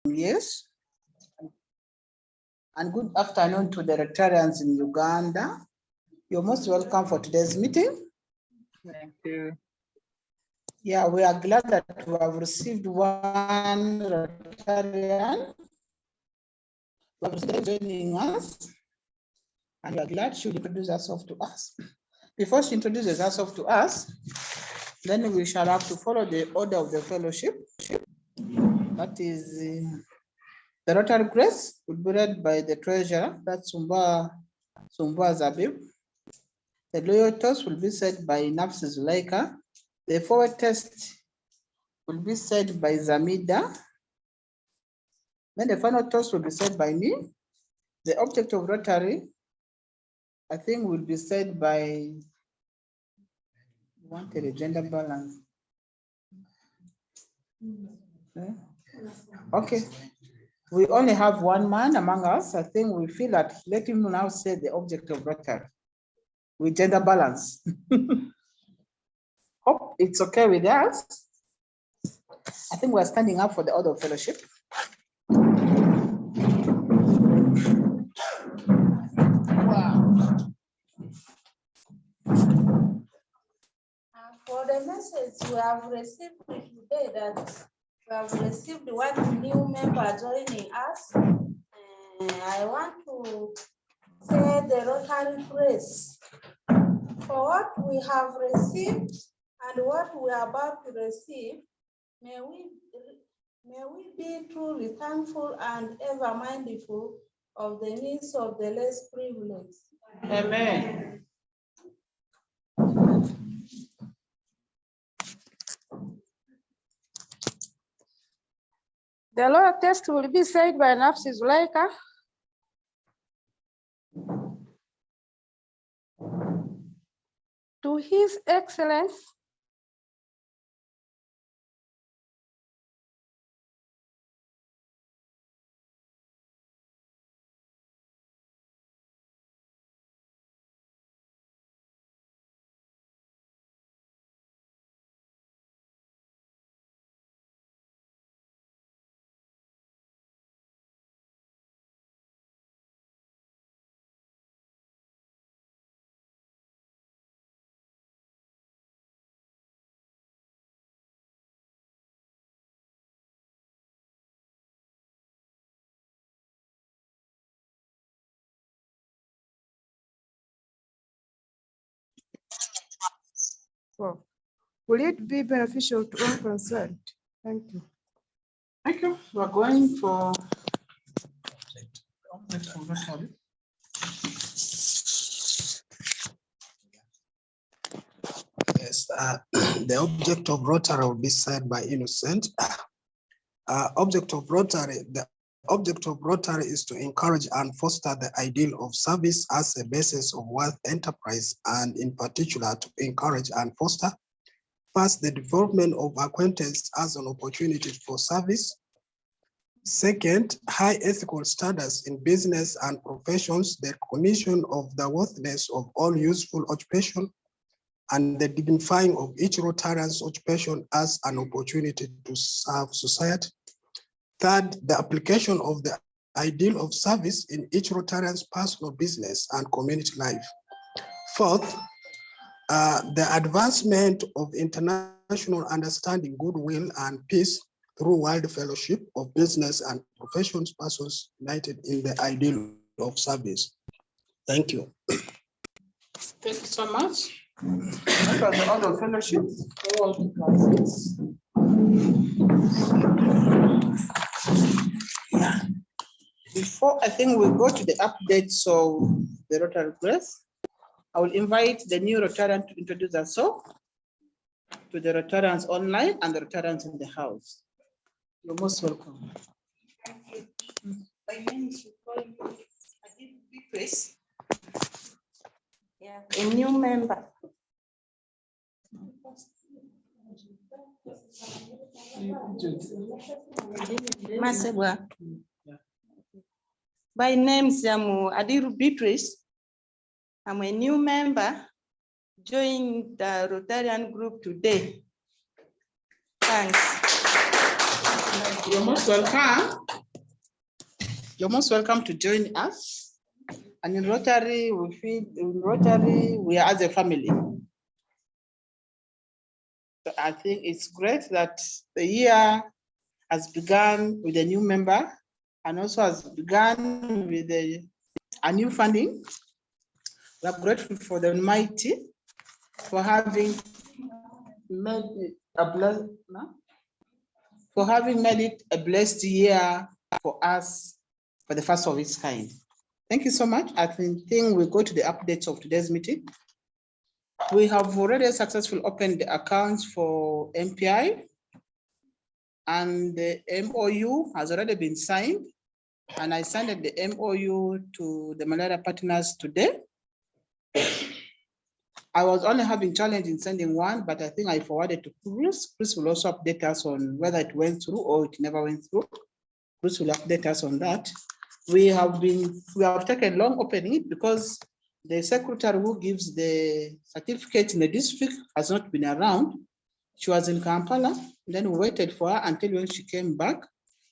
Yes. And good afternoon to the Rotarians in Uganda. You're most welcome for today's meeting. Thank you. Yeah, we are glad that we have received one Rotarian joining us, and we are glad she will introduce herself to us. Before she introduces herself to us, then we shall have to follow the order of the fellowship. That is the Rotary Grace will be read by the treasurer, that's Sumba Zabib. The loyal toast will be said by Nafsi Zulaika. The forward test will be said by Zamida. Then the final toast will be said by me. The object of Rotary, I think, will be said by wanted a gender balance. Okay. We only have one man among us. I think we feel that let him now say the object of Rotary with gender balance. Hope it's okay with us. I think we're standing up for the order of fellowship. Wow. For the message we have received today, that we have received one new member joining us. I want to say the Rotary Grace for what we have received and what we are about to receive. May we be truly thankful and ever mindful of the needs of the less privileged. Amen. The Lord test will be said by Nafsi Zulaika. To His Excellence, Well, will it be beneficial to all concerned? Thank you. Thank you. We're going for Yes, the object of Rotary will be said by Innocent. The object of Rotary is to encourage and foster the ideal of service as a basis of wealth enterprise, and in particular to encourage and foster first the development of acquaintance as an opportunity for service. Second, high ethical standards in business and professions, the recognition of the worthiness of all useful occupation, and the dignifying of each Rotarian's occupation as an opportunity to serve society. Third, the application of the ideal of service in each Rotarian's personal business and community life. Fourth, the advancement of international understanding, goodwill, and peace through world fellowship of business and professions persons united in the ideal of service. Thank you. Thank you so much. That was the order of fellowship. All the classes. Before I think we go to the updates of the Rotary Grace, I will invite the new Rotarian to introduce herself to the Rotarians online and the Rotarians in the house. You're most welcome. Thank you. My name is Grace. Yeah, a new member. Masebwa. My name is Adiru Beatrice. I'm a new member joining the Rotarian group today. Thanks. You're most welcome. You're most welcome to join us. And in Rotary, we are as a family. So I think it's great that the year has begun with a new member and also has begun with a new funding. We are grateful for the Almighty for having made it a blessed year for us, for the first of its kind. Thank you so much. I think we go to the updates of today's meeting. We have already successfully opened the accounts for MPI, and the MOU has already been signed. And I signed the MOU to the malaria partners today. I was only having challenge in sending one, but I think I forwarded to Chris. Chris will also update us on whether it went through or it never went through. Chris will update us on that. We have taken long opening it because the secretary who gives the certificate in the district has not been around. She was in Kampala, then we waited for her until when she came back.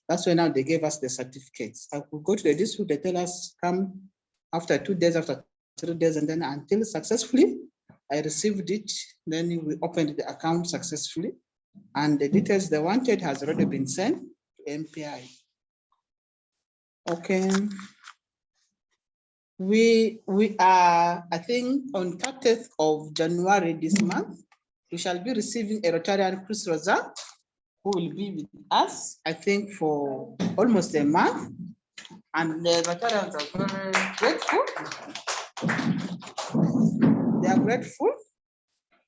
That's when now they gave us the certificates. I could go to the district, they tell us come after 2 days, after 3 days, and then until successfully, I received it. Then we opened the account successfully, and the details they wanted has already been sent to MPI. Okay. We are, I think, on 30th of January this month, we shall be receiving a Rotarian Chris Rosa, who will be with us, I think, for almost a month. And the Rotarians are very grateful. They are grateful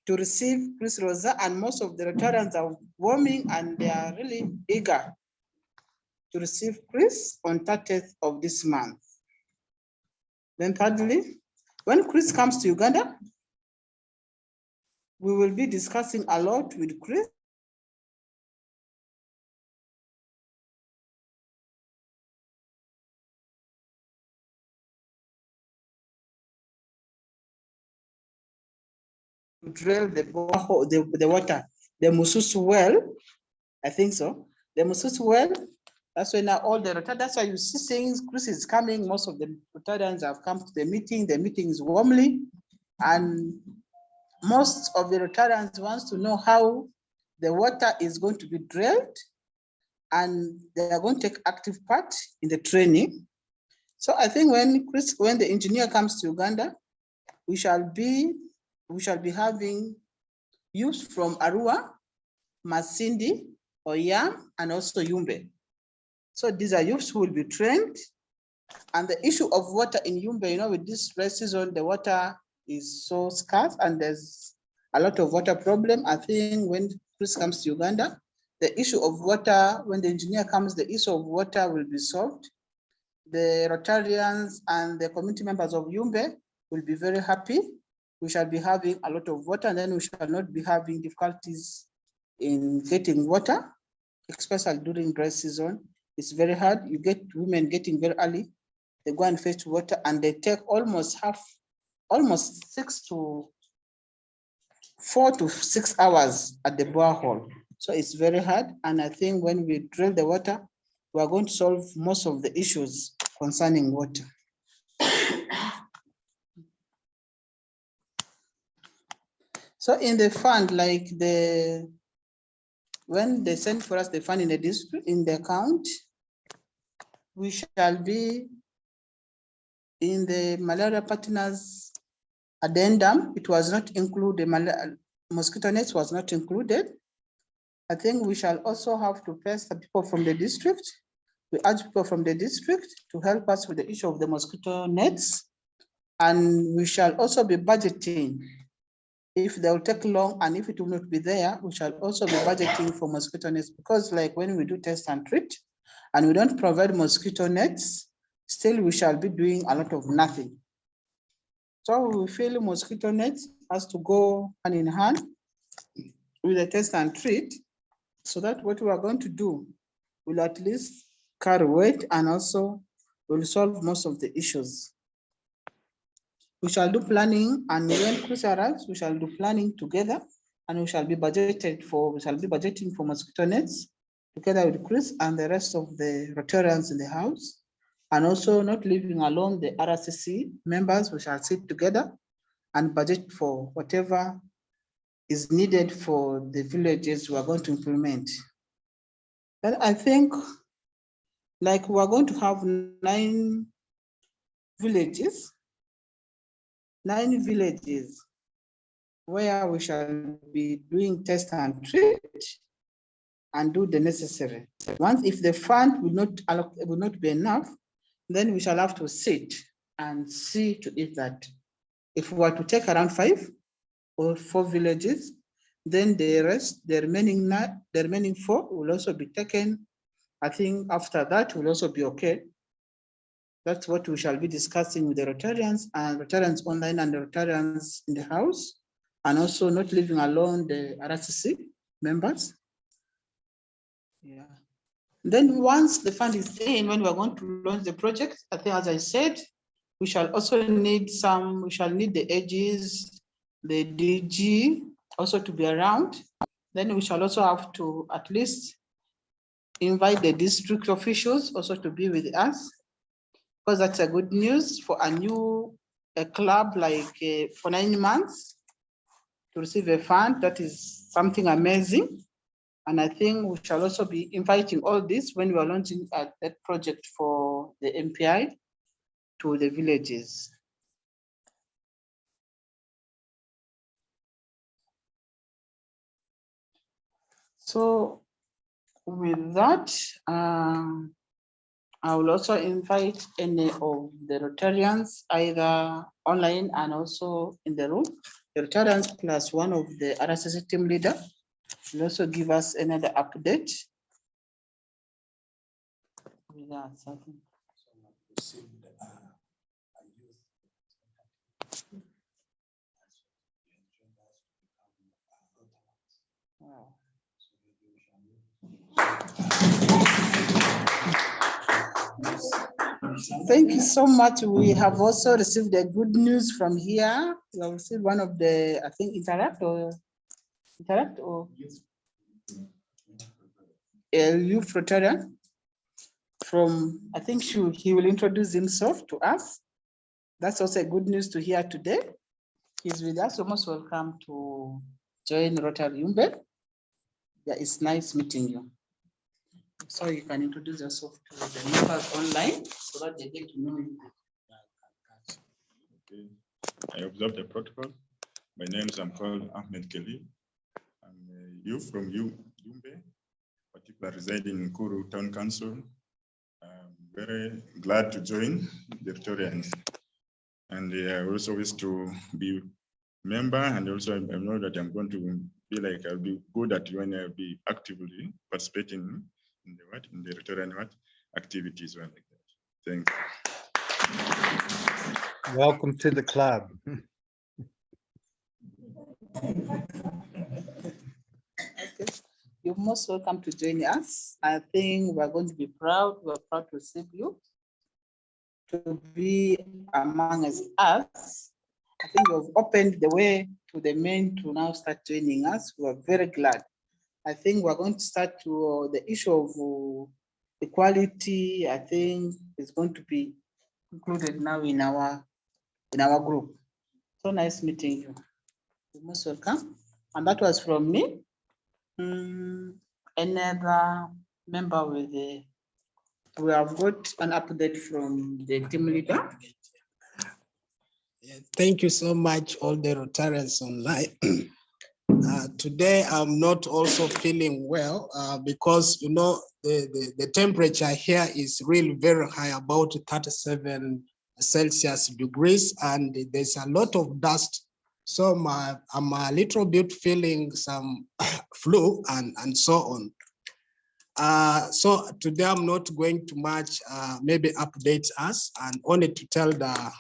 to receive Chris Rosa, and most of the Rotarians are warming and they are really eager to receive Chris on 30th of this month. Then thirdly, when Chris comes to Uganda, we will be discussing a lot with Chris. To drill the water, the Mususu well, I think so. The Mususu well, that's when now all the Rotarians, that's why you see things, Chris is coming, most of the Rotarians have come to the meeting is warmly, and most of the Rotarians wants to know how the water is going to be drilled, and they are going to take active part in the training. So I think when the engineer comes to Uganda, we shall be having youth from Arua, Masindi, Oyam, and also Yumbe. So these are youths who will be trained. And the issue of water in Yumbe, with this dry season, the water is so scarce and there's a lot of water problem. I think when Chris comes to Uganda, the issue of water, when the engineer comes, the issue of water will be solved. The Rotarians and the community members of Yumbe will be very happy. We shall be having a lot of water, and then we shall not be having difficulties in getting water, especially during dry season. It's very hard. You get women getting very early. They go and fetch water and they take almost 4 to 6 hours at the borehole. So it's very hard. And I think when we drill the water, we are going to solve most of the issues concerning water. So in the fund, like when they send for us the fund in the district, in the account, we shall be in the malaria partners addendum. It was not included, mosquito nets was not included. I think we shall also have to press the people from the district. We urge people from the district to help us with the issue of the mosquito nets. And we shall also be budgeting. If they will take long and if it will not be there, we shall also be budgeting for mosquito nets, because like when we do test and treat and we don't provide mosquito nets, still we shall be doing a lot of nothing. So we feel mosquito nets has to go hand in hand with the test and treat, so that what we are going to do will at least carry weight and also will solve most of the issues. We shall do planning, and when Chris arrives, we shall do planning together, and we shall be budgeting for mosquito nets. together with Chris and the rest of the Rotarians in the house, and also not leaving alone the RCC members. We shall sit together and budget for whatever is needed for the villages we are going to implement. Then I think like we are going to have 9 villages where we shall be doing test and treat and do the necessary. Once if the fund will not be enough, then we shall have to sit and see to it that if we were to take around 5 or 4 villages, then the rest, the remaining 4 will also be taken. I think after that will also be okay. That's what we shall be discussing with the Rotarians and Rotarians online and the Rotarians in the house, and also not leaving alone the RCC members. Yeah. Then once the fund is in, when we're going to launch the project, I think, as I said, we shall also need the AGs, the DG also to be around. Then we shall also have to at least invite the district officials also to be with us, because that's a good news for a club like for 9 months to receive a fund. That is something amazing. And I think we shall also be inviting all this when we are launching that project for the MPI to the villages. So with that, I will also invite any of the Rotarians, either online and also in the room. The Rotarians plus one of the RCC team leader will also give us another update. Wow. Thank you so much. We have also received a good news from here. We have received one of the, I think, Interact or a youth Rotarian from, I think he will introduce himself to us. That's also a good news to hear today. He's with us. You're most welcome to join Rotary Yumbe. Yeah, it's nice meeting you. So you can introduce yourself to the members online so that they get to know you. Okay. I observe the protocol. My name is called Ahmed Kelly. I'm you from Yumbe, particularly residing in Kuru Town Council. I'm very glad to join the Rotarians. And I also wish to be member, and also I know that I'm going to be like, I'll be good at when I'll be actively participating in the Rotarian activities like that. Thanks. Welcome to the club. You're most welcome to join us. I think we're going to be proud. We're proud to receive you to be among us. I think you've opened the way to the men to now start joining us. We're very glad. I think we're going to start to the issue of equality. I think is going to be included now in our group. So nice meeting you. You're most welcome. And that was from me. Another member with the, we have got an update from the team leader. Thank you so much, all the Rotarians online. Today, I'm not also feeling well because, you know, the temperature here is really very high, about 37 Celsius degrees, and there's a lot of dust. So I'm a little bit feeling some flu and so on. So today I'm not going to much maybe update us, and only to tell the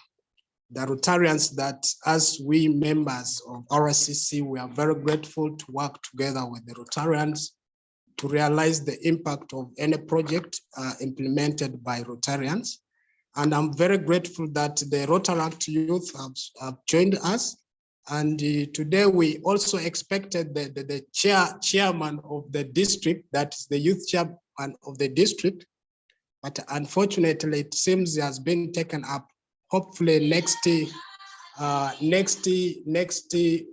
Rotarians that as we members of RCC, we are very grateful to work together with the Rotarians to realize the impact of any project implemented by Rotarians. And I'm very grateful that the Rotaract youth have joined us. And today we also expected the chairman of the district, that is the youth chairman of the district, but unfortunately it seems he has been taken up. Hopefully next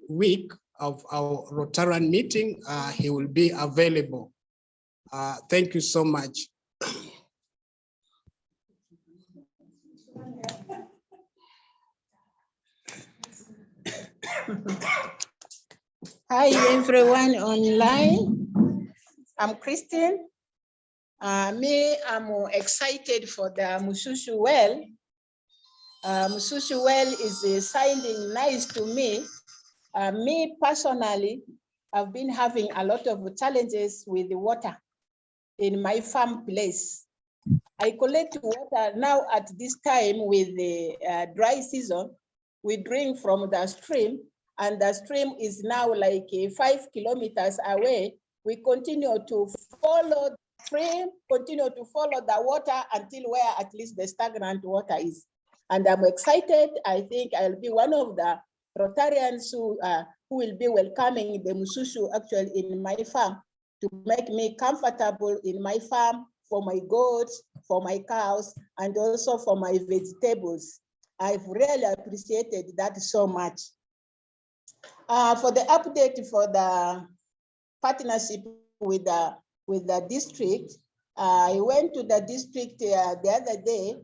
week of our Rotarian meeting, he will be available. Thank you so much. Hi, everyone online. I'm Christine. I'm excited for the Mushushu well. Mushushu well is sounding nice to me. Me personally, I've been having a lot of challenges with the water in my farm place. I collect water now at this time with the dry season. We drink from the stream, and the stream is now like 5 kilometers away. We continue to follow the stream, continue to follow the water until where at least the stagnant water is. And I'm excited. I think I'll be one of the Rotarians who will be welcoming the Mushushu actually in my farm to make me comfortable in my farm, for my goats, for my cows, and also for my vegetables. I've really appreciated that so much. For the update for the partnership with the district, I went to the district the other day.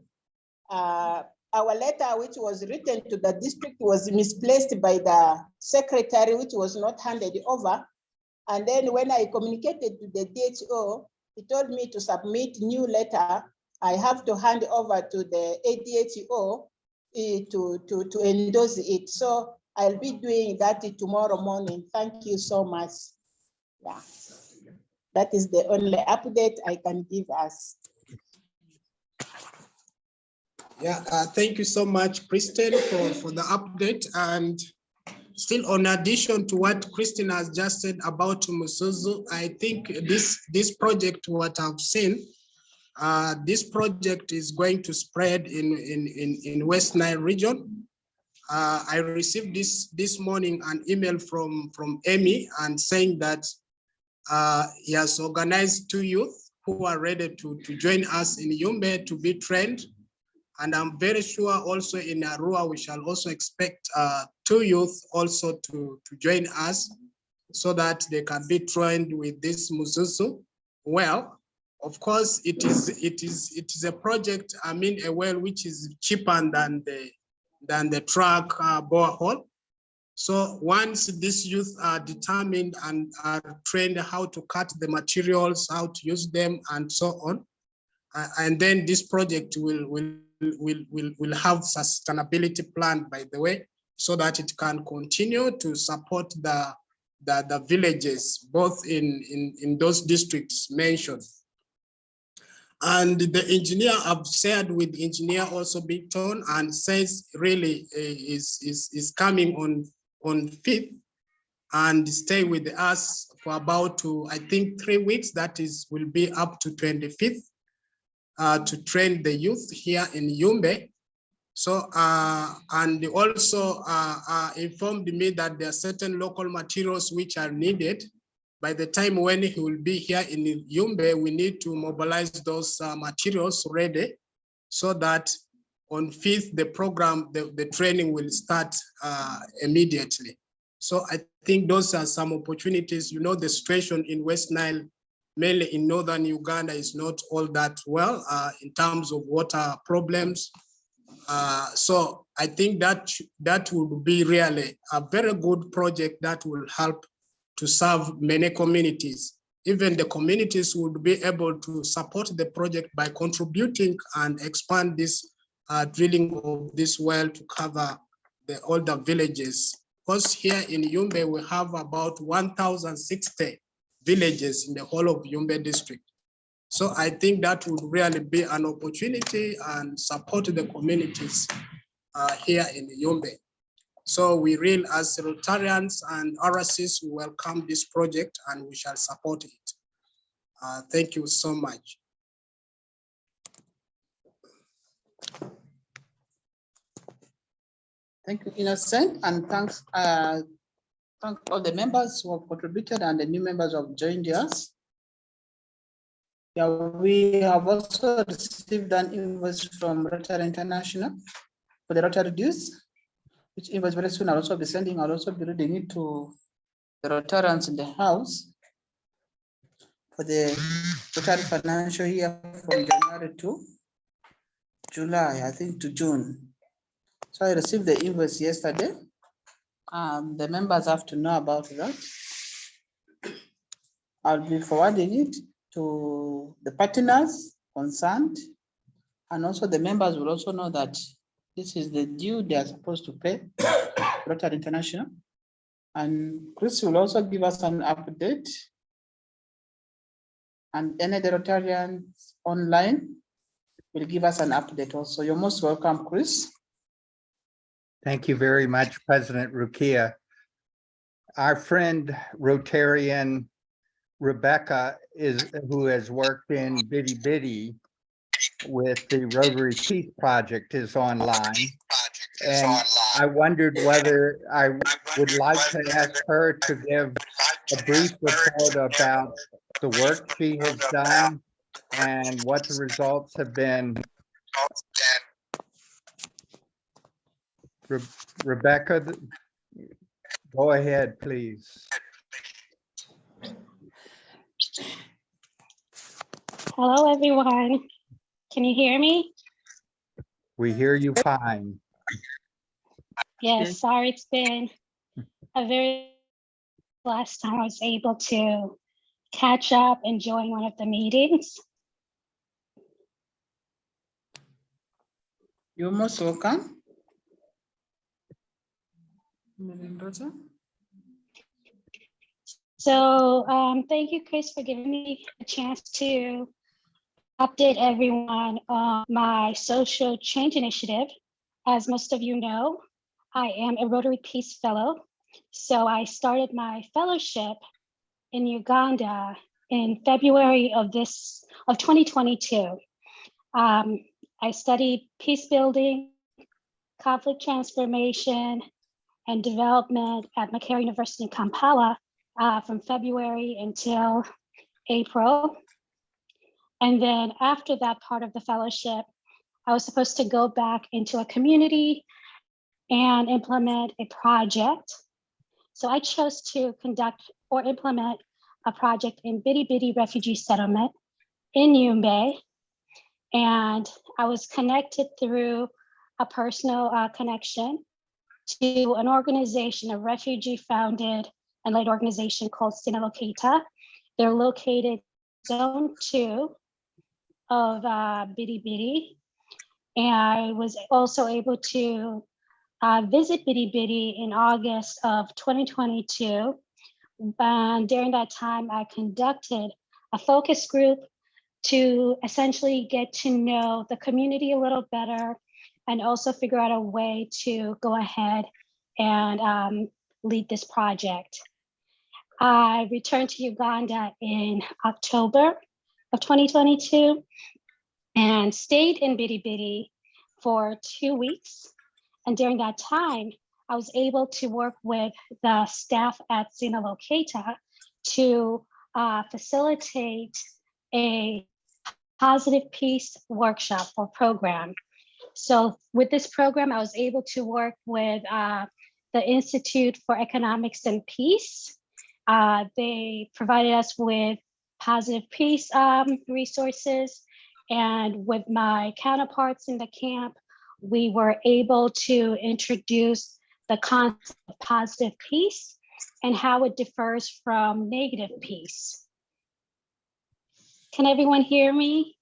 Our letter, which was written to the district, was misplaced by the secretary, which was not handed over. And then when I communicated to the DHO, he told me to submit new letter. I have to hand over to the ADHO to endorse it. So I'll be doing that tomorrow morning. Thank you so much. Yeah, that is the only update I can give us. Yeah, thank you so much, Kristen, for the update. And still, on addition to what Kristen has just said about Musuzu, I think this project, what I've seen, this project is going to spread in West Nile region. I received this morning an email from Amy and saying that he has organized 2 youth who are ready to join us in Yumbe to be trained. And I'm very sure also in Arua, we shall also expect 2 youth also to join us so that they can be trained with this Musuzu. Well, of course, it is a project, I mean, a well which is cheaper than the truck borehole. So once these youth are determined and are trained how to cut the materials, how to use them, and so on, and then this project will have sustainability plan, by the way, so that it can continue to support the villages, both in those districts mentioned. And the engineer, I've shared with engineer also Bigton, and says really is coming on 5th and stay with us for about I think 3 weeks. That is, will be up to 25th. To train the youth here in Yumbe. So, and also informed me that there are certain local materials which are needed. By the time when he will be here in Yumbe, we need to mobilize those materials ready so that on 5th, the program, the training will start immediately. So I think those are some opportunities. You know, the situation in West Nile, mainly in northern Uganda, is not all that well in terms of water problems. So I think that would be really a very good project that will help to serve many communities. Even the communities would be able to support the project by contributing and expand this drilling of this well to cover all the villages. Because here in Yumbe, we have about 1,060 villages in the whole of Yumbe district. So I think that would really be an opportunity and support the communities here in Yumbe. So we really, as Rotarians and RSCs, welcome this project and we shall support it. Thank you so much. Thank you, Innocent, and thanks, thank all the members who have contributed and the new members who have joined us. Yeah, we have also received an invoice from Rotary International for the Rotary dues, which invoice very soon I'll also be sending. I'll also be reading it to the Rotarians in the house for the Rotary financial year from January to July, I think to June. So I received the invoice yesterday. The members have to know about that. I'll be forwarding it to the partners concerned, and also the members will also know that this is the due they are supposed to pay Rotary International. And Chris will also give us an update, and any of the Rotarians online will give us an update also. You're most welcome, Chris. Thank you very much, President Rukia. Our friend Rotarian Rebecca who has worked in Bitty Bitty with the Rotary Peace Project is online. And I wondered whether I would like to ask her to give a brief report about the work she has done and what the results have been. Rebecca, go ahead, please. Hello, everyone. Can you hear me? We hear you fine. Yes, sorry, it's been a very last time I was able to catch up and join one of the meetings. You're most welcome. So thank you, Chris, for giving me a chance to update everyone on my social change initiative. As most of you know, I am a Rotary Peace Fellow. So I started my fellowship in Uganda in February of 2022. I studied peace building, conflict transformation, and development at Makerere University in Kampala from February until April. And then after that part of the fellowship, I was supposed to go back into a community and implement a project. So I chose to conduct or implement a project in Bitty Bitty Refugee Settlement in Yumbe. And I was connected through a personal connection to an organization, a refugee-founded and led organization called Sinalokita. They're located Zone 2 of Bitty Bitty. And I was also able to visit Bitty Bitty in August of 2022. And during that time, I conducted a focus group to essentially get to know the community a little better and also figure out a way to go ahead and lead this project. I returned to Uganda in October of 2022 and stayed in Bitty Bitty for 2 weeks. And during that time, I was able to work with the staff at Sinalokita to facilitate a positive peace workshop or program. So with this program, I was able to work with the Institute for Economics and Peace. They provided us with positive peace resources. And with my counterparts in the camp, we were able to introduce the concept of positive peace and how it differs from negative peace. Can everyone hear me?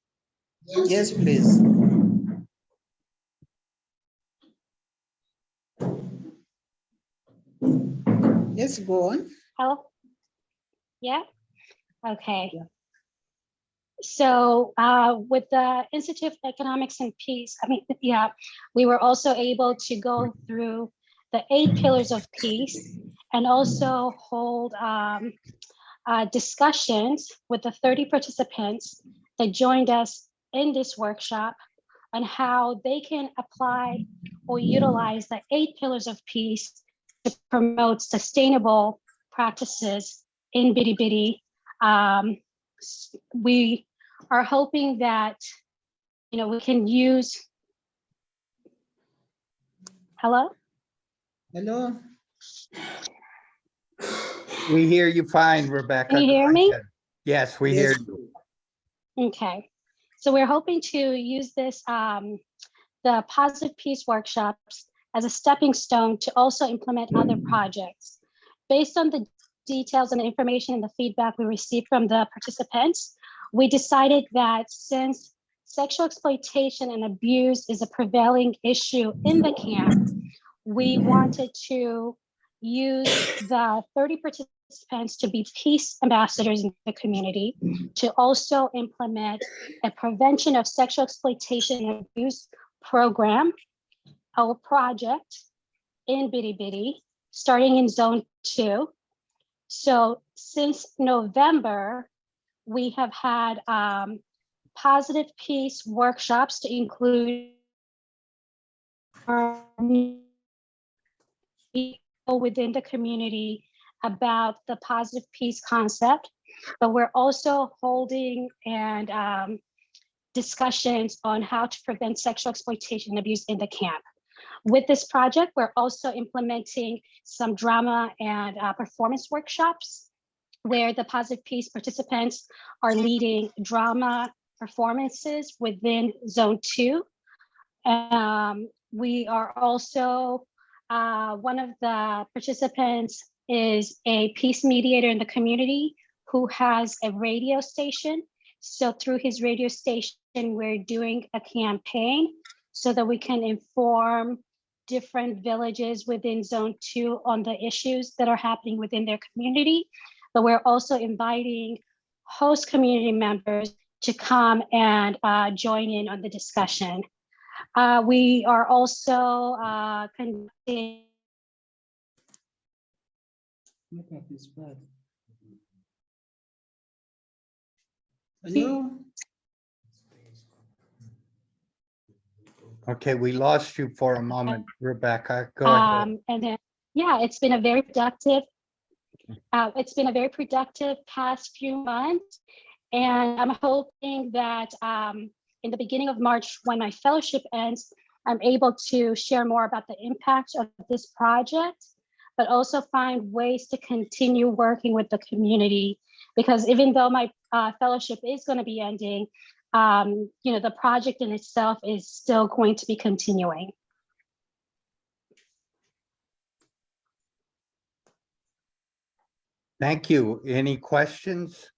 Yes, please. Yes, go on. Hello? Yeah? Okay. Yeah. So with the Institute of Economics and Peace, we were also able to go through the 8 pillars of peace and also hold discussions with the 30 participants that joined us in this workshop on how they can apply or utilize the 8 pillars of peace to promote sustainable practices in Bidi Bidi. We are hoping that, we can use. Hello? Hello? We hear you fine, Rebecca. Can you hear Go me? ahead. Yes, we hear Yes. you. Okay. So we're hoping to use this, the Positive Peace workshops as a stepping stone to also implement other projects. Based on the details and the information and the feedback we received from the participants, we decided that since sexual exploitation and abuse is a prevailing issue in the camp, we wanted to use the 30 participants to be peace ambassadors in the community, to also implement a prevention of sexual exploitation and abuse program, our project in Bidi Bidi, starting in Zone 2. So since November, we have had positive peace workshops to include people within the community about the positive peace concept, but we're also holding and discussions on how to prevent sexual exploitation and abuse in the camp. With this project, we're also implementing some drama and performance workshops where the positive peace participants are leading drama performances within Zone 2. We are also, one of the participants is a peace mediator in the community who has a radio station. So through his radio station, we're doing a campaign so that we can inform different villages within Zone 2 on the issues that are happening within their community. But we're also inviting host community members to come and join in on the discussion. We are also conducting. Hello? Okay, we lost you for a moment, Rebecca. Go ahead. And then, yeah, it's been a very productive past few months. And I'm hoping that in the beginning of March, when my fellowship ends, I'm able to share more about the impact of this project, but also find ways to continue working with the community. Because even though my fellowship is going to be ending, the project in itself is still going to be continuing. Thank you. Any questions?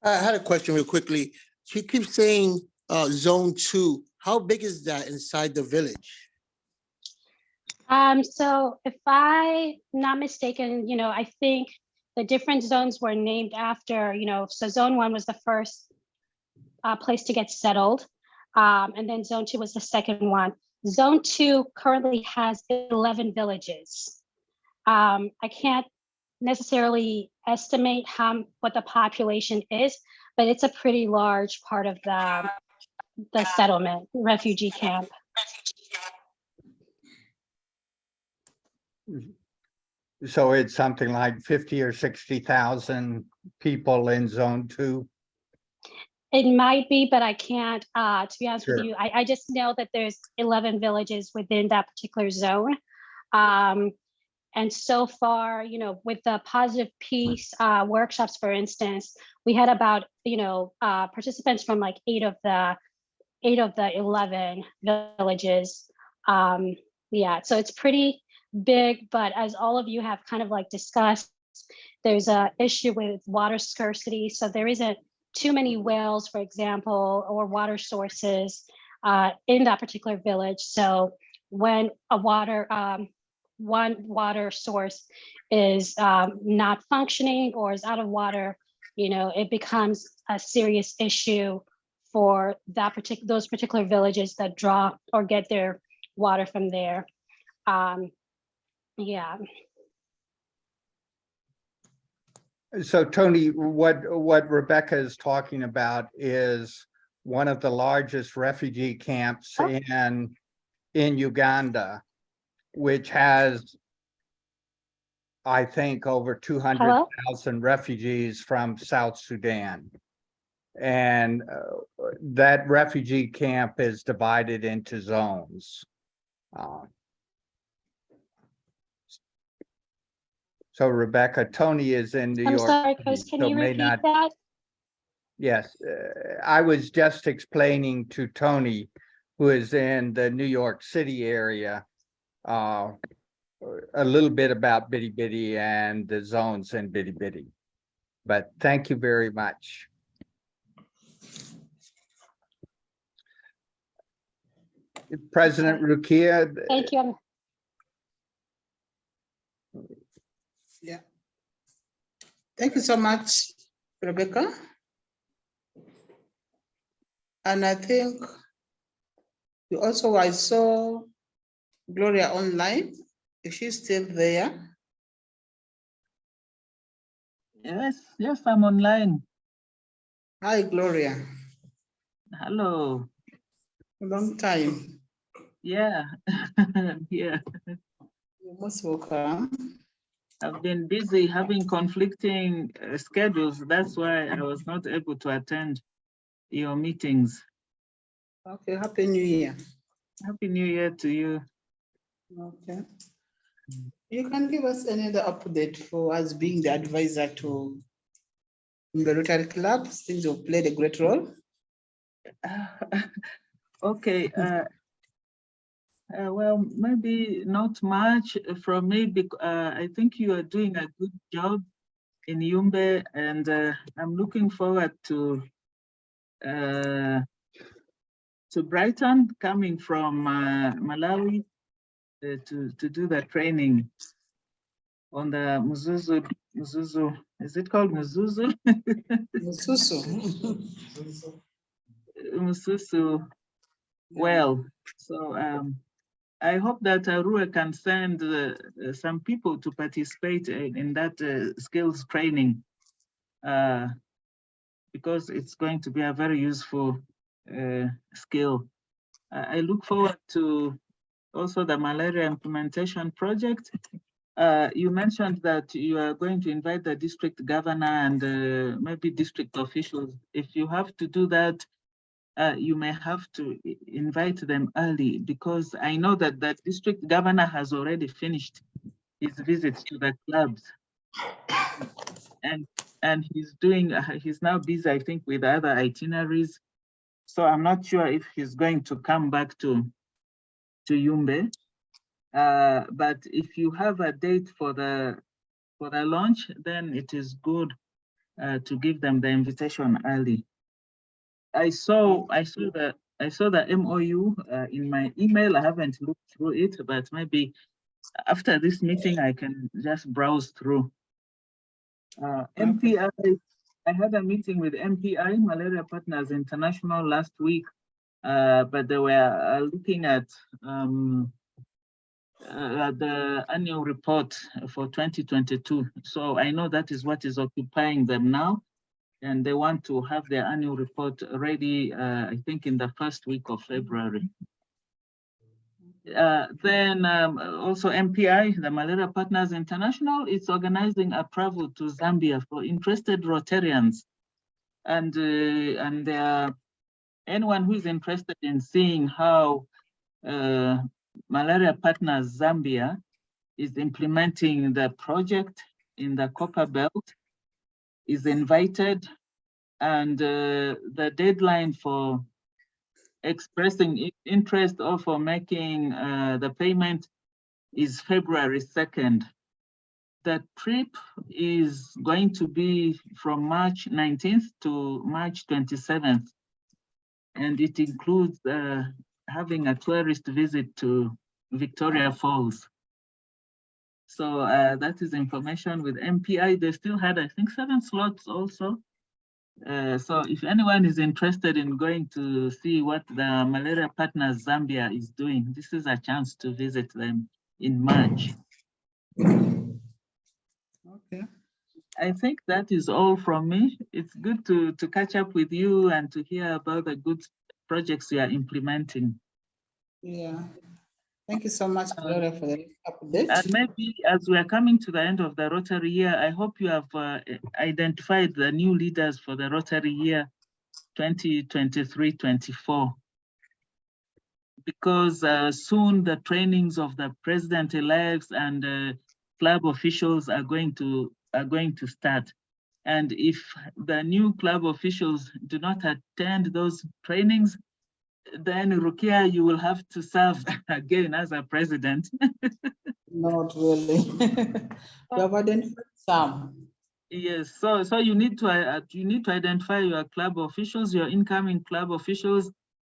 I had a question real quickly. She keeps saying Zone 2. How big is that inside the village? So if I'm not mistaken, I think the different zones were named after, so Zone 1 was the first place to get settled. And then Zone 2 was the second one. Zone 2 currently has 11 villages. I can't necessarily estimate what the population is, but it's a pretty large part of the settlement refugee camp. So it's something like 50 or 60,000 people in Zone 2? It might be, but I can't, to be honest Sure. with you. I just know that there's 11 villages within that particular zone. And so far, with the positive peace workshops, for instance, we had about, participants from like 8 of the 11 villages. Yeah, so it's pretty big, but as all of you have kind of like discussed, there's a issue with water scarcity. So there isn't too many wells, for example, or water sources in that particular village. So when one water source is not functioning or is out of water, it becomes a serious issue for those particular villages that draw or get their water from there. Yeah. So Tony, what Rebecca is talking about is one of the largest refugee camps in Uganda, which has, I think, over 200,000 refugees from South Sudan. And that refugee camp is divided into zones. So Rebecca, Tony is in New I'm York. sorry, City, Chris, can so you may repeat not. that? Yes, I was just explaining to Tony, who is in the New York City area, a little bit about Bitty Bitty and the zones in Bitty Bitty. But thank you very much. President Rukia. Thank you. Yeah. Thank you so much, Rebecca. And I think you also, I saw Gloria online. Is she still there? Yes, I'm online. Hi, Gloria. Hello. Long time. Yeah, yeah. You're most welcome. I've been busy having conflicting schedules. That's why I was not able to attend your meetings. Okay, Happy New Year. Happy New Year to you. Okay. You can give us another update for us being the advisor to the Rotary Club, since you've played a great role. Okay. Well, maybe not much from me, because I think you are doing a good job in Yumbe, and I'm looking forward to Brighton, coming from Malawi to do the training on the Muzuzu. Is it called Muzuzu? Mususu well. So I hope that Arua can send some people to participate in that skills training, because it's going to be a very useful skill. I look forward to also the malaria implementation project. You mentioned that you are going to invite the district governor and maybe district officials. If you have to do that, you may have to invite them early, because I know that the district governor has already finished his visits to the clubs, and he's now busy, I think, with other itineraries. So I'm not sure if he's going to come back to Yumbe. But if you have a date for the launch, then it is good to give them the invitation early. I saw the MOU in my email. I haven't looked through it, but maybe after this meeting I can just browse through. MPI, I had a meeting with MPI, Malaria Partners International, last week, but they were looking at the annual report for 2022. So I know that is what is occupying them now, and they want to have their annual report ready, I think, in the first week of February. Then also MPI, the Malaria Partners International, is organizing a travel to Zambia for interested Rotarians. And anyone who is interested in seeing how Malaria Partners Zambia is implementing the project in the Copper Belt is invited. And the deadline for expressing interest or for making the payment is February 2nd. The trip is going to be from March 19th to March 27th. And it includes having a tourist visit to Victoria Falls. So that is information with MPI. They still had, I think, 7 slots also. So if anyone is interested in going to see what the Malaria Partners Zambia is doing, this is a chance to visit them in March. Okay. I think that is all from me. It's good to catch up with you and to hear about the good projects you are implementing. Yeah. Thank you so much, Gloria, for the update. And maybe as we are coming to the end of the Rotary year, I hope you have identified the new leaders for the Rotary year 2023-24. Because soon the trainings of the president-elects and club officials are going to start. And if the new club officials do not attend those trainings, then Rukia, you will have to serve again as a president. Not really. We have identified some. Yes, so you need to identify your club officials, your incoming club officials,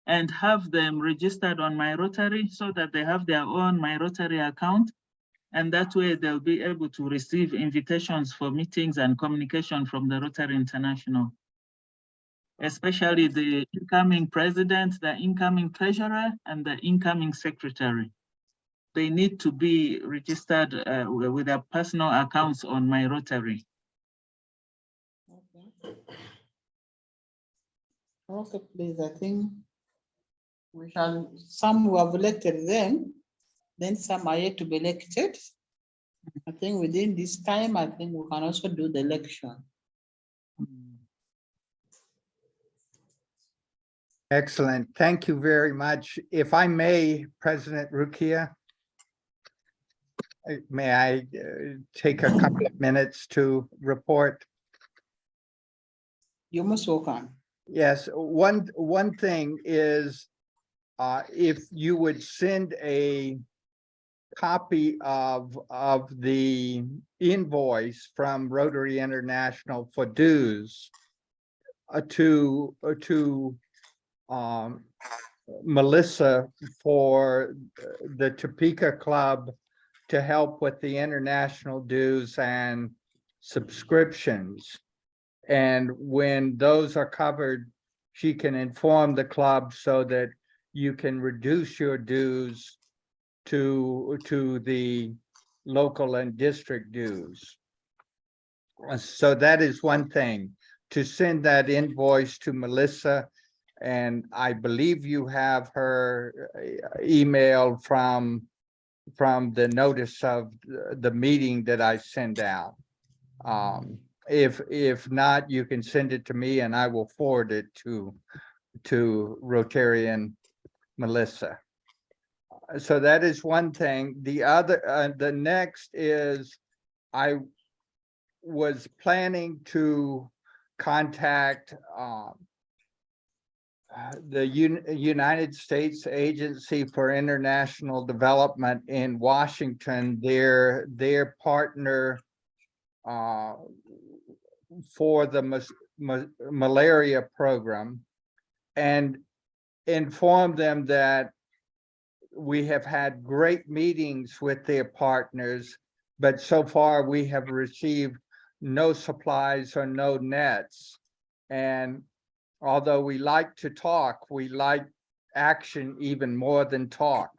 and have them registered on My Rotary so that they have their own My Rotary account. And that way they'll be able to receive invitations for meetings and communication from the Rotary International, especially the incoming president, the incoming treasurer, and the incoming secretary. They need to be registered with their personal accounts on My Rotary. Okay, please, I think we shall, some who have elected them, then some are yet to be elected. I think within this time, I think we can also do the election. Excellent. Thank you very much. If I may, President Rukia, may I take a couple of minutes to report? You most welcome. Yes, one thing is if you would send a copy of the invoice from Rotary International for dues to Melissa for the Topeka Club to help with the international dues and subscriptions. And when those are covered, she can inform the club so that you can reduce your dues to the local and district dues. So that is one thing, to send that invoice to Melissa. And I believe you have her email from the notice of the meeting that I send out. If not, you can send it to me and I will forward it to Rotarian Melissa. So that is one thing. The other, the next is I was planning to contact the United States Agency for International Development in Washington, their partner for the malaria program, and inform them that we have had great meetings with their partners, but so far we have received no supplies or no nets. And although we like to talk, we like action even more than talk.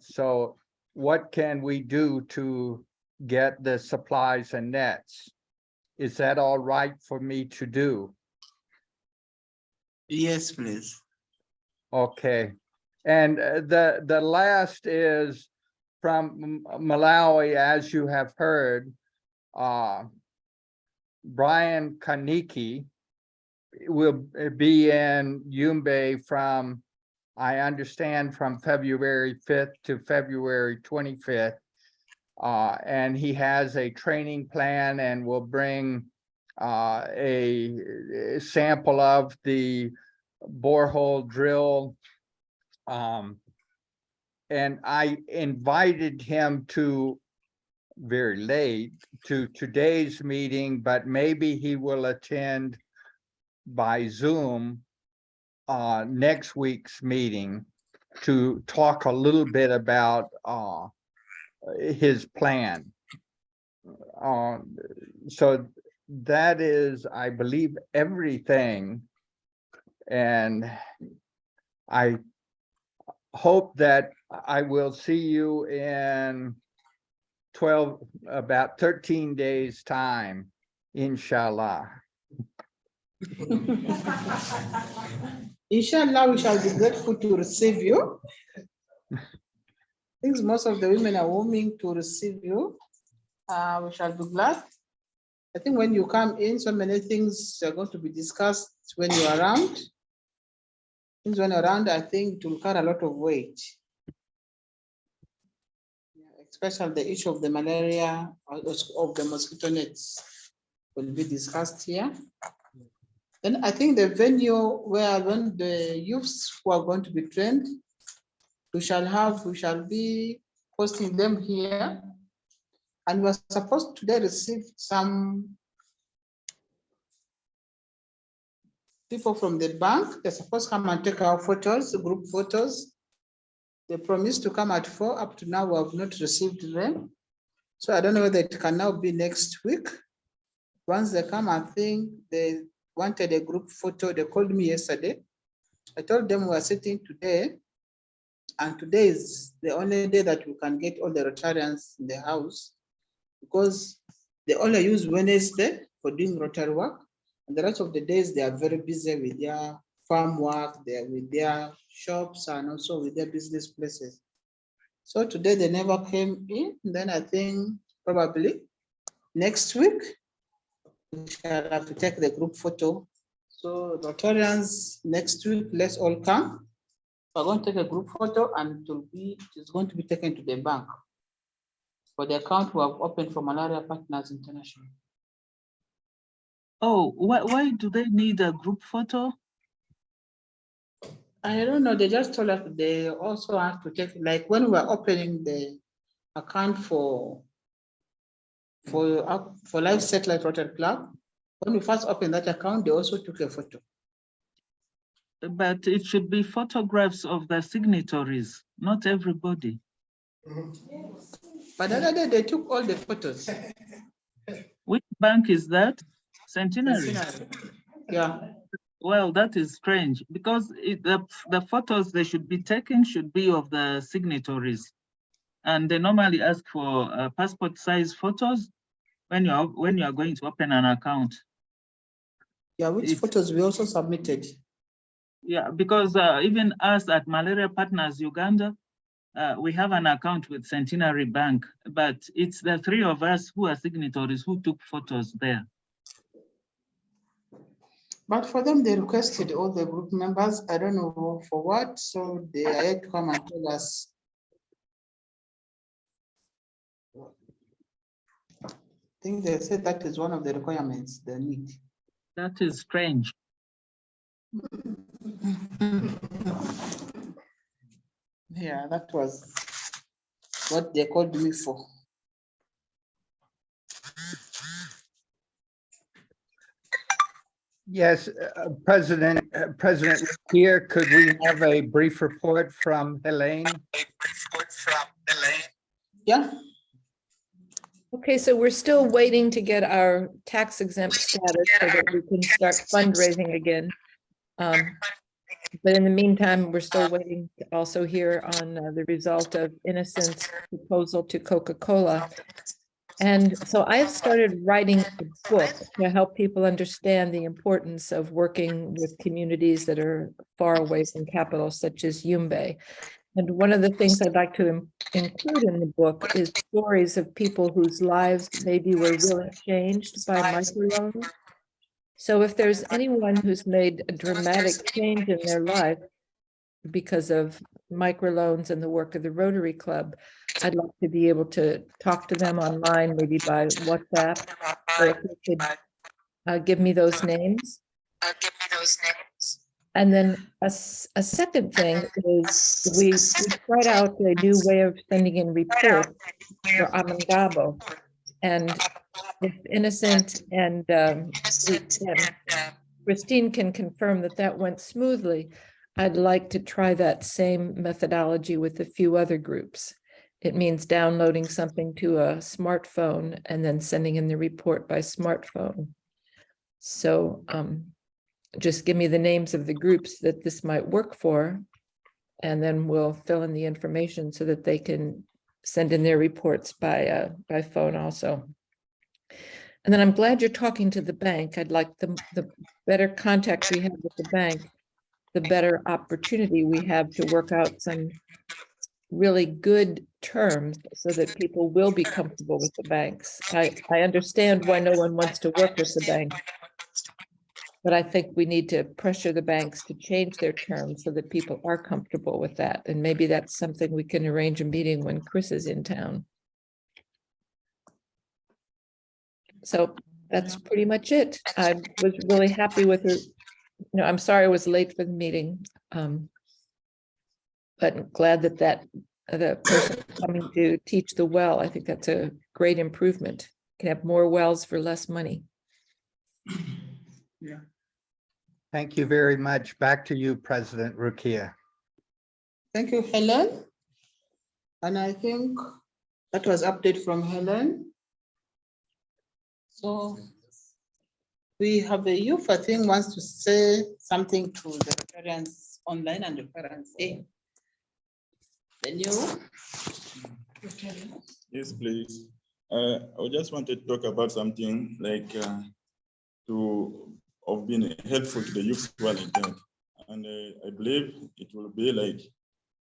So what can we do to get the supplies and nets? Is that all right for me to do? Yes, please. Okay. And the last is from Malawi, as you have heard, Brian Kaniki will be in Yumbe from, I understand, from February 5th to February 25th. And he has a training plan and will bring a sample of the borehole drill. And I invited him to, very late, to today's meeting, but maybe he will attend by Zoom next week's meeting to talk a little bit about his plan. So that is, I believe, everything. And I hope that I will see you in about 13 days time, inshallah. Inshallah, we shall be grateful to receive you. I think most of the women are warming to receive you. We shall be glad. I think when you come in, so many things are going to be discussed when you're around. Things when you're around, I think it will carry a lot of weight. Especially the issue of the malaria, of the mosquito nets will be discussed here. Then I think the venue where when the youths who are going to be trained, we shall be posting them here. And we're supposed to today receive some people from the bank. They're supposed to come and take our photos, group photos. They promised to come at 4. Up to now, we have not received them. So I don't know whether it can now be next week. Once they come, I think they wanted a group photo. They called me yesterday. I told them we are sitting today, and today is the only day that we can get all the Rotarians in the house, because they only use Wednesday for doing Rotary work, and the rest of the days they are very busy with their farm work, they're with their shops, and also with their business places. So today they never came in. Then I think probably next week we shall have to take the group photo. So Rotarians, next week, let's all come. We're going to take a group photo, and it's going to be taken to the bank for the account we have opened for Malaria Partners International. Oh, why do they need a group photo? I don't know. They just told us they also have to take, like when we were opening the account for Life Satellite Rotary Club, when we first opened that account, they also took a photo. But it should be photographs of the signatories, not everybody. But the other day they took all the photos. Which bank is that? Centenary. Yeah. Well, that is strange, because the photos they should be taken should be of the signatories, and they normally ask for passport size photos when you are going to open an account. Yeah, which photos we also submitted. Yeah, because even us at Malaria Partners Uganda, we have an account with Centenary Bank, but it's the 3 of us who are signatories who took photos there. But for them, they requested all the group members. I don't know for what, so they had to come and tell us. I think they said that is one of the requirements they need. That is strange. Yeah, that was what they called me for. Yes, President here, could we have a brief report from Helene? Yeah. Okay, so we're still waiting to get our tax exempt status so that we can start fundraising again. But in the meantime, we're still waiting to also hear on the result of Innocent's proposal to Coca-Cola. And so I have started writing a book to help people understand the importance of working with communities that are far away from capitals, such as Yumbe. And one of the things I'd like to include in the book is stories of people whose lives maybe were really changed by microloans. So if there's anyone who's made a dramatic change in their life because of microloans and the work of the Rotary Club, I'd like to be able to talk to them online, maybe by WhatsApp. So if you could give me those names. And then a second thing is we tried out a new way of sending in reports for Amangabo. And if Innocent and Christine can confirm that that went smoothly, I'd like to try that same methodology with a few other groups. It means downloading something to a smartphone and then sending in the report by smartphone. So just give me the names of the groups that this might work for, and then we'll fill in the information so that they can send in their reports by phone also. And then I'm glad you're talking to the bank. I'd like the better contact we have with the bank, the better opportunity we have to work out some really good terms so that people will be comfortable with the banks. I understand why no one wants to work with the bank, but I think we need to pressure the banks to change their terms so that people are comfortable with that. And maybe that's something we can arrange a meeting when Chris is in town. So that's pretty much it. I was really happy with her. No, I'm sorry I was late for the meeting. But I'm glad that the person coming to teach the well, I think that's a great improvement. Can have more wells for less money. Yeah. Thank you very much. Back to you, President Rukia. Thank you, Helen. And I think that was update from Helen. So we have a youth, I think, wants to say something to the parents online and the parents in. The new. Yes, please. I just wanted to talk about something like of being helpful to the youth who are like that. And I believe it will be like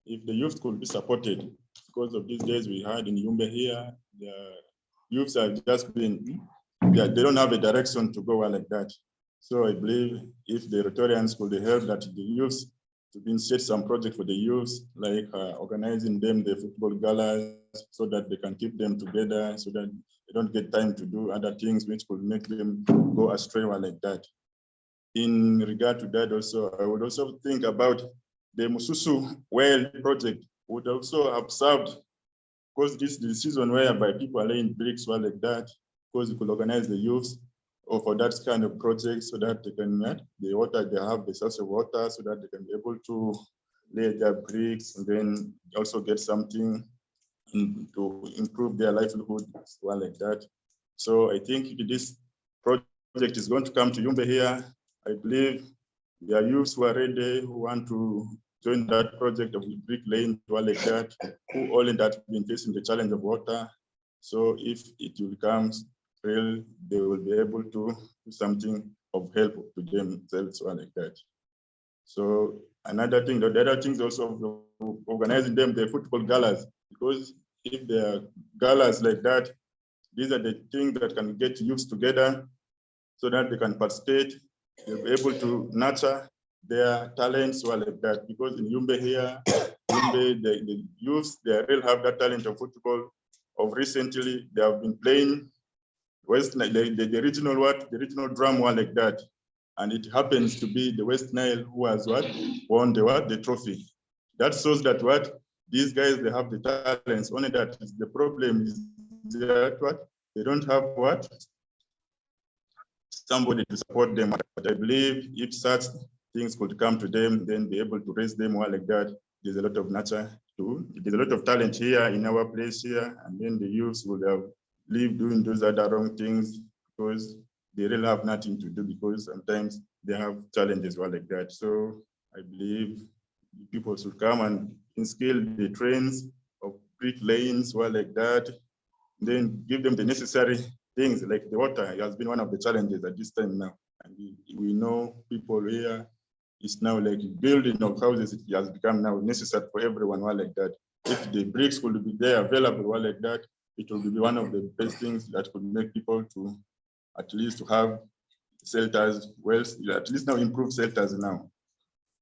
if the youth could be supported because of these days we had in Yumbe here, the youths are just been, they don't have a direction to go like that. So I believe if the Rotarians could help that the youths to initiate some project for the youths, like organizing them the football galas so that they can keep them together, so that they don't get time to do other things which could make them go astray or like that. In regard to that also, I would also think about the Mususu well project would also have served, because this is the season whereby people are laying bricks or like that, because you could organize the youths or for that kind of project so that they can the water, they have the source of water so that they can be able to lay their bricks and then also get something to improve their livelihood or like that. So I think if this project is going to come to Yumbe here, I believe there are youths who are ready, who want to join that project of brick laying or like that, who all in that been facing the challenge of water. So if it will come real, they will be able to do something of help to themselves or like that. So another thing, the other things also of organizing them, the football galas, because if there are galas like that, these are the things that can get youths together so that they can participate, they'll be able to nurture their talents or like that. Because in Yumbe here, Yumbe, the youths, they really have that talent of football. Of recently, they have been playing West the regional the regional drum one like that. And it happens to be the West Nile who has won the trophy. That shows that these guys, they have the talents, only that the problem is that they don't have somebody to support them. But I believe if such things could come to them, then be able to raise them more like that. There's a lot of nature too. There's a lot of talent here in our place here, and then the youths will have lived doing those other wrong things because they really have nothing to do, because sometimes they have challenges or like that. So I believe people should come and instill the trains of brick lanes or like that, then give them the necessary things like the water. It has been one of the challenges at this time now. And we know people here, it's now like building of houses, it has become now necessary for everyone or like that. If the bricks could be there available or like that, it will be one of the best things that could make people to at least to have shelters, well, at least now improve shelters now.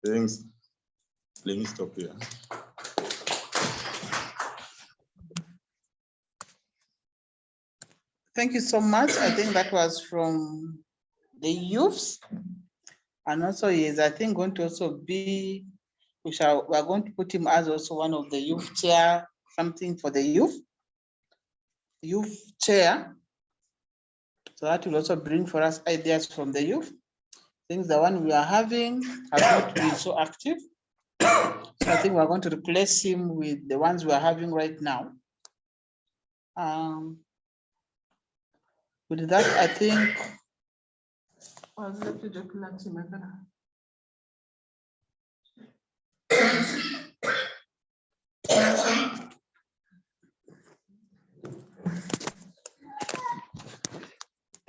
Thanks. Let me stop here. Thank you so much. I think that was from the youths. And also is, I think, going to also be, we are going to put him as also one of the youth chair, something for the youth chair. So that will also bring for us ideas from the youth. Things the one we are having has not been so active. So I think we're going to replace him with the ones we are having right now. With that, I think,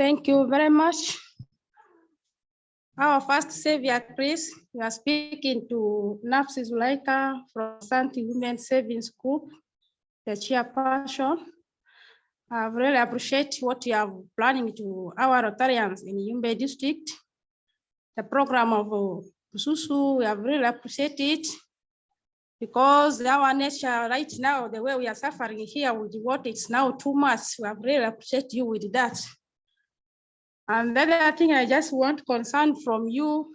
Thank you very much. Our first savior, Chris, you are speaking to Nafsi Zulaika from Santi Women Savings Group, the chairperson. I really appreciate what you are planning to our Rotarians in Yumbe district. The program of Bususu, we have really appreciated it because our nature right now, the way we are suffering here with the water, it's now too much. We have really appreciate you with that. And then I think I just want concern from you.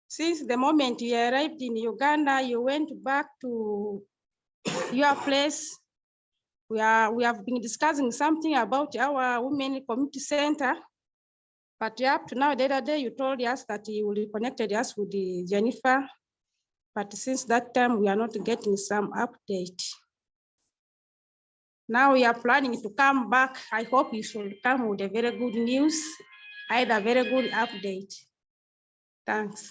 Since the moment you arrived in Uganda, you went back to your place. We have been discussing something about our women community center, but up to now, the other day you told us that you will connected us with the Jennifer, but since that time we are not getting some update. Now we are planning to come back. I hope you should come with a very good news, either very good update. Thanks.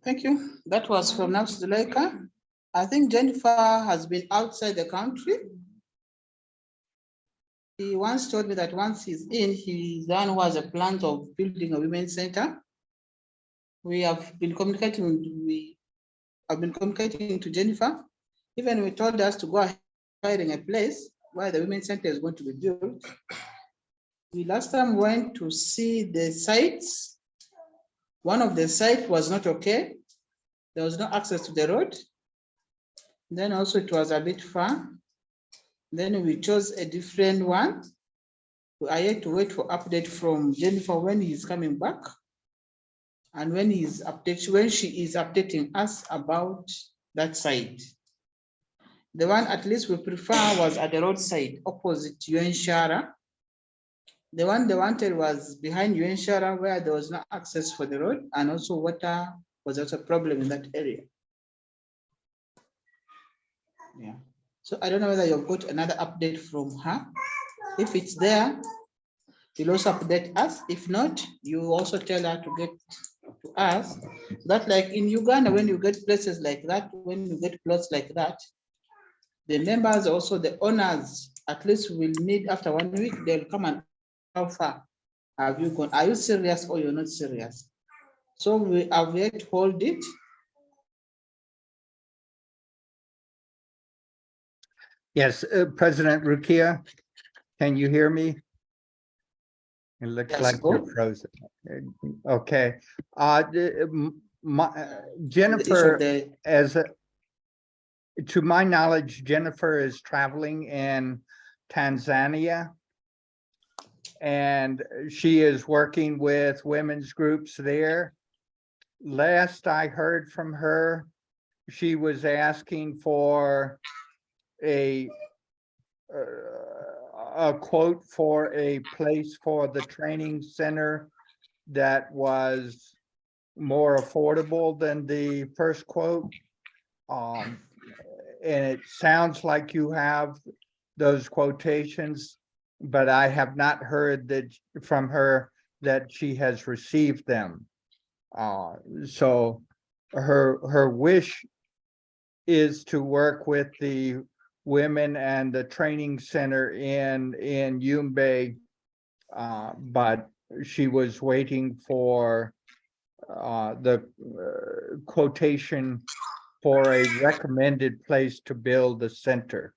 Thank you. That was from Nafsi Zulaika. I think Jennifer has been outside the country. He once told me that once he's in, he's the one who has a plan of building a women's center. We have been communicating to Jennifer. Even we told us to go ahead finding a place where the women's center is going to be built. We last time went to see the sites. One of the sites was not okay. There was no access to the road. Then also it was a bit far. Then we chose a different one. I had to wait for update from Jennifer when he's coming back. And when she is updating us about that site. The one at least we prefer was at the roadside opposite Yuenshara. The one they wanted was behind Yuenshara where there was no access for the road, and also water was also a problem in that area. Yeah. So I don't know whether you've got another update from her. If it's there, you'll also update us. If not, you also tell her to get to us. That like in Uganda, when you get places like that, when you get plots like that, the members, also the owners, at least will meet after 1 week, they'll come and how far have you gone? Are you serious or you're not serious? So we have yet to hold it. Yes, President Rukia, can you hear me? It looks Yes, like go. you're frozen. Okay. Jennifer, to my knowledge, Jennifer is traveling in Tanzania, and she is working with women's groups there. Last I heard from her, she was asking for a quote for a place for the training center that was more affordable than the first quote. And it sounds like you have those quotations, but I have not heard that from her that she has received them. So her wish is to work with the women and the training center in Yumbe, but she was waiting for the quotation for a recommended place to build the center.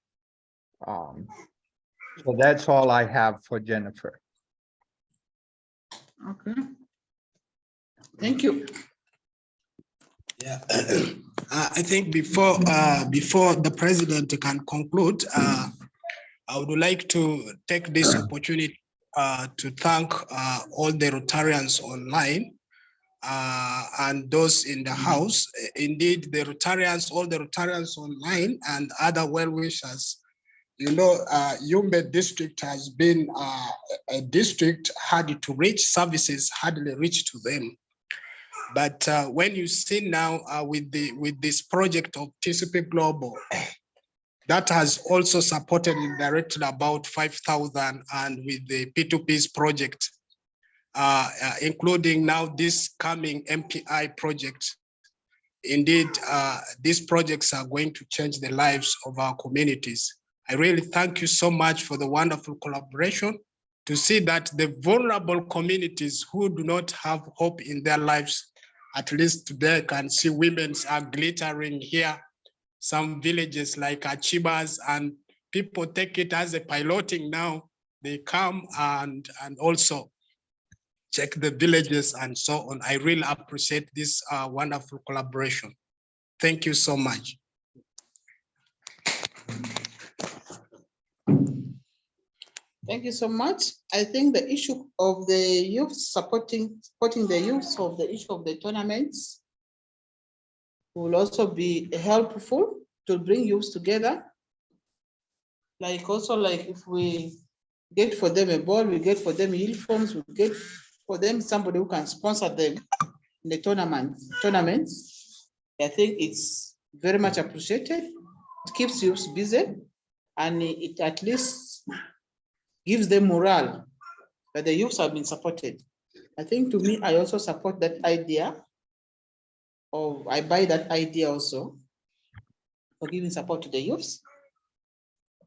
So that's all I have for Jennifer. Okay. Thank you. Yeah, I think before the president can conclude, I would like to take this opportunity to thank all the Rotarians online and those in the house. Indeed, the Rotarians, all the Rotarians online and other well-wishers. You know, Yumbe district has been a district hard to reach, services hardly reach to them. But when you see now with this project of TCP Global, that has also supported indirectly about 5,000, and with the P2P's project, including now this coming MPI project, indeed, these projects are going to change the lives of our communities. I really thank you so much for the wonderful collaboration to see that the vulnerable communities who do not have hope in their lives, at least today can see women's are glittering here. Some villages like Achibas, and people take it as a piloting now. They come and also check the villages and so on. I really appreciate this wonderful collaboration. Thank you so much. Thank you so much. I think the issue of the youth supporting the youth of the issue of the tournaments will also be helpful to bring youth together. Like also, like if we get for them a ball, we get for them uniforms, we get for them somebody who can sponsor them in the tournaments. I think it's very much appreciated. It keeps youth busy, and it at least gives them morale that the youths have been supported. I think to me, I also support that idea, or I buy that idea also for giving support to the youths.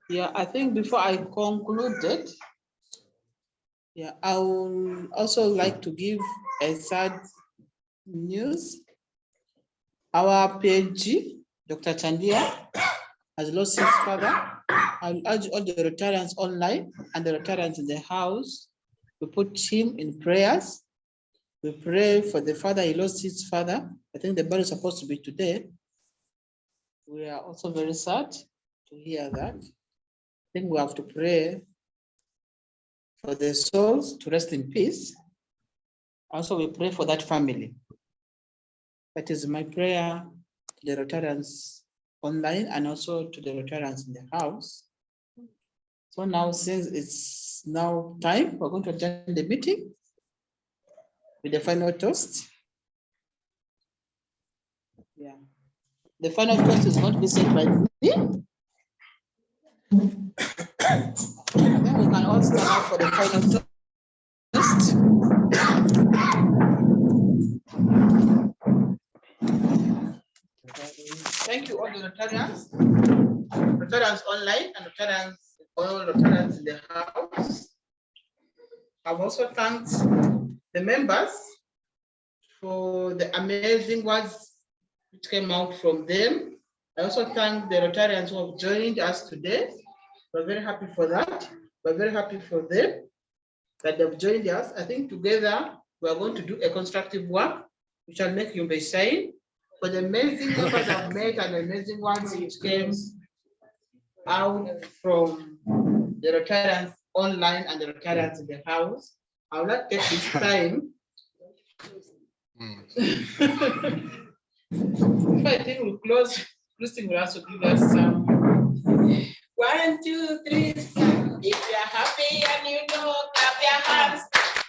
Yeah, I think before I conclude it, yeah, I would also like to give a sad news. Our PhD, Dr. Chandia, has lost his father. I urge all the Rotarians online and the Rotarians in the house to put him in prayers. We pray for the father. He lost his father. I think the burial is supposed to be today. We are also very sad to hear that. I think we have to pray for the souls to rest in peace. Also, we pray for that family. That is my prayer to the Rotarians online and also to the Rotarians in the house. So now, since it's now time, we're going to adjourn the meeting with the final toast. Yeah. The final toast is going to be said by me. And then we can all stand up for the final toast. Thank you all the Rotarians online and all Rotarians in the house. I've also thanked the members for the amazing words which came out from them. I also thank the Rotarians who have joined us today. We're very happy for that. We're very happy for them that they've joined us. I think together we're going to do a constructive work which will make Yumbe shine. For the amazing members have made an amazing ones which came out from the Rotarians online and the Rotarians in the house. I will not take this time. I think we'll close. Christine will also give us some. 1, 2, 3. If you're happy and you know, clap your hands.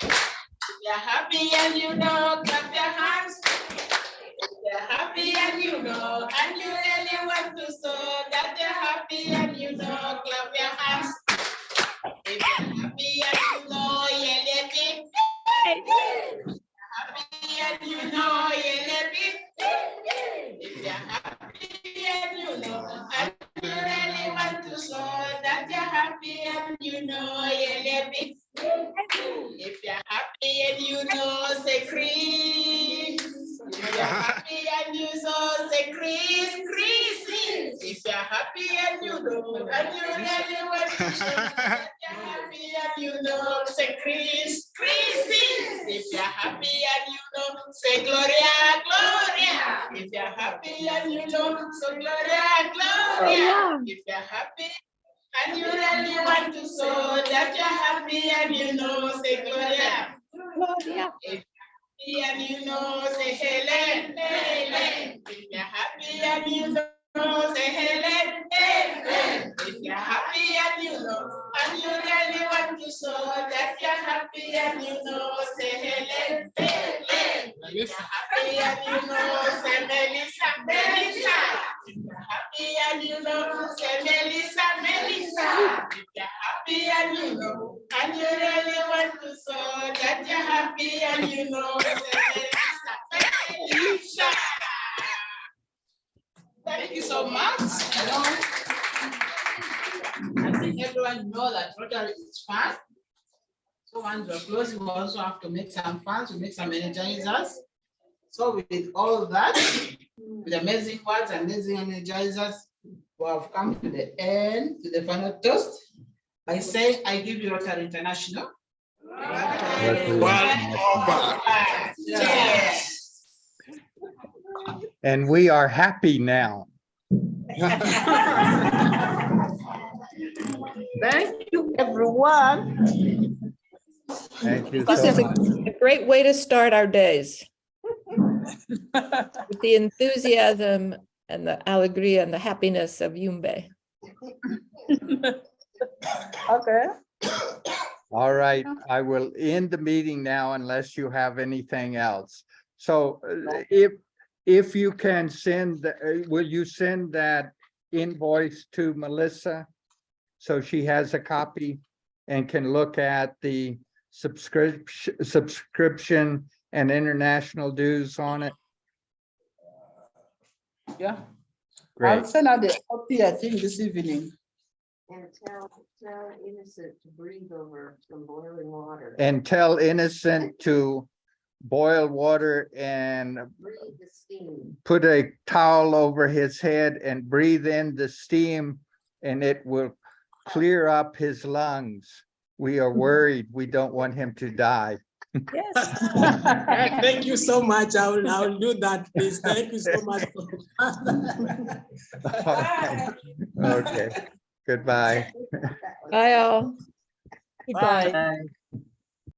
If you're happy and you know, clap your hands. If you're happy and you know, and you really want to show that you're happy and you know, clap your hands. If you're happy and you know, you're happy and you know, you're happy. If you're happy and you know, and you really want to show that you're happy and you know, you're happy. If you're happy and you know, say Chris. If you're happy and you know, say Chris. If you're happy and you know, and you really want to show that you're happy and you know, say Chris. If you're happy and you know, say Gloria. If you're happy and you know, so Gloria. If you're happy and you really want to show that you're happy and you know, say Gloria. If you're happy and you know, say Helen. If you're happy and you know, say Helen. If you're happy and you know, and you really want to show that you're happy and you know, say Helen. If you're happy and you know, say Melissa. If you're happy and you know, say Melissa. If you're happy and you know, and you really want to show that you're happy and you know, say Melissa. letting everyone know that Rotary is fun. So once we're closing, we also have to make some fans, we make some energizers. So with all that, with amazing words, amazing energizers, we have come to the end, to the final toast. By saying, I give you Rotary International. Yes. And we are happy now. Thank you, everyone. Thank you This so is much. a great way to start our days. With the enthusiasm and the alegría and the happiness of Yumbe. Okay. All right, I will end the meeting now unless you have anything else. So if you can send, will you send that invoice to Melissa? So she has a copy and can look at the subscription and international dues on it? Yeah. Great. I'll send out the copy, I think, this evening. And tell Innocent to breathe over some boiling water. And tell Innocent to boil water and Breathe the steam. put a towel over his head and breathe in the steam, and it will clear up his lungs. We are worried. We don't want him to die. Yes. Thank you so much. I'll do that, please. Thank you so much. Okay. Goodbye. Bye all. Bye.